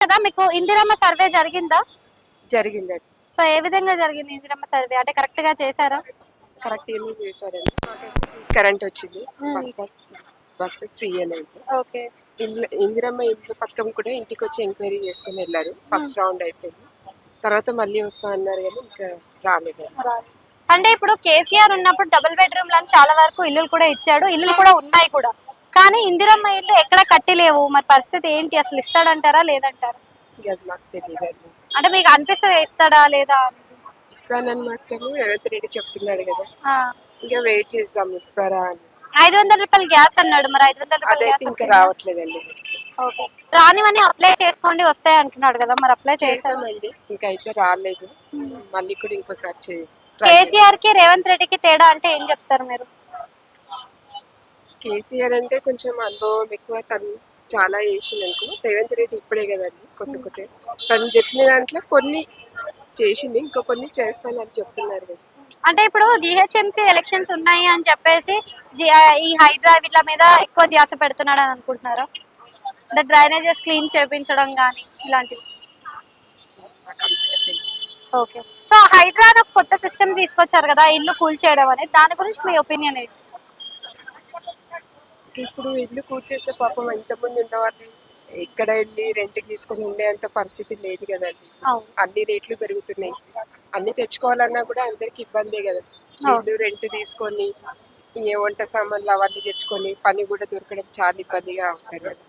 కదా మీకు ఇందిరమ్మ సర్వే జరిగిందా? జరిగిందండి. సో ఏ విధంగా జరిగింది ఇందిరమ్మ సర్వే? అంటే కరెక్ట్ గా చేశారా? కరెక్ట్ ఏమీ చేశారండి. కరెంట్ వచ్చింది. మ్మ్. బస్సు ఫ్రీ అనేది. ఓకే. ఇందిరమ్మ ఇండ్ల పథకం కూడా ఇంటికి వచ్చి ఎంక్వైరీ చేసుకుని వెళ్ళారు. మ్మ్. ఫస్ట్ రౌండ్ అయిపోయింది. తర్వాత మళ్ళీ వస్తా అన్నారు కానీ ఇంకా రాలేదండి. అంటే ఇప్పుడు కేసీఆర్ ఉన్నప్పుడు డబుల్ బెడ్రూమ్ లని చాలా వరకు ఇల్లులు కూడా ఇచ్చాడు, ఇల్లులు కూడా ఉన్నాయి కూడా. కానీ ఇందిరమ్మ ఇల్లు ఎక్కడ కట్టిలేవు. మరి పరిస్థితి ఏంటి? అసలు ఇస్తాడంటారా లేదంటారా? ఇంకా అది మాకు తెలియదండి. అంటే మీకు అనిపిస్తుంది ఇస్తాడా లేదా అని? ఇస్తానని మాత్రము రేవంత్ రెడ్డి చెప్తున్నాడు కదా. ఆ. ఇంకా వెయిట్ చేద్దాం ఇస్తారా అని. 500 రూపాయలు గ్యాస్ అన్నాడు. మరి 500 రూపాయలు అదైతే గ్యాస్ ఇంకా వచ్చిందా? రావట్లేదండి. ఓకే. రానివని అప్లై చేసుకోండి వస్తాయి అంటున్నాడు కదా, మరి అప్లై చేశారు? చేసామండి, ఇంకా అయితే రాలేదు. మళ్ళీ కూడా ఇంకోసారి కేసీఆర్ కి రేవంత్ రెడ్డికి తేడా అంటే ఏం చెప్తారు మీరు? కేసీఆర్ అంటే కొంచెం అనుభవం ఎక్కువ, తను చాలా చేసిందనుకో. రేవంత్ రెడ్డి ఇప్పుడే కదండి కొత్త తను చెప్పిన దాంట్లో కొన్ని చేసింది, ఇంకో కొన్ని చేస్తానని చెప్తున్నారు కదా. అంటే ఇప్పుడు జిహెచ్ఎంసీ ఎలక్షన్స్ ఉన్నాయి అని చెప్పేసి ఈ హైడ్రా వీటిల మీద ఎక్కువ ధ్యాస పెడుతున్నాడు అని అనుకుంటున్నారా? అంటే డ్రైనేజెస్ క్లీన్ చేయించడం కానీ ఇలాంటివి. నాకు అంతగా తెలియదు. ఓకే. సో హైడ్రా అని ఒక కొత్త సిస్టమ్ తీసుకొచ్చారు కదా ఇల్లు కూల్ చేయడం అనేది, దాని గురించి మీ ఒపీనియన్ ఏంటి? ఇప్పుడు ఇల్లు కూర్చేసే పాపం ఎంతమంది ఉన్నవాళ్ళు ఎక్కడ వెళ్ళి రెంట్కి తీసుకొని ఉండేంత పరిస్థితి లేదు కదండి. అవును. అన్ని రేట్లు పెరుగుతున్నాయి. అన్ని తెచ్చుకోవాలన్నా కూడా అందరికి ఇబ్బందే కదా. ఇల్లు రెంట్ తీసుకొని ఏ వంట సామాన్లు అవన్నీ తెచ్చుకొని పని కూడా దొరకడం చాలా ఇబ్బందిగా అవుతుంది కదా.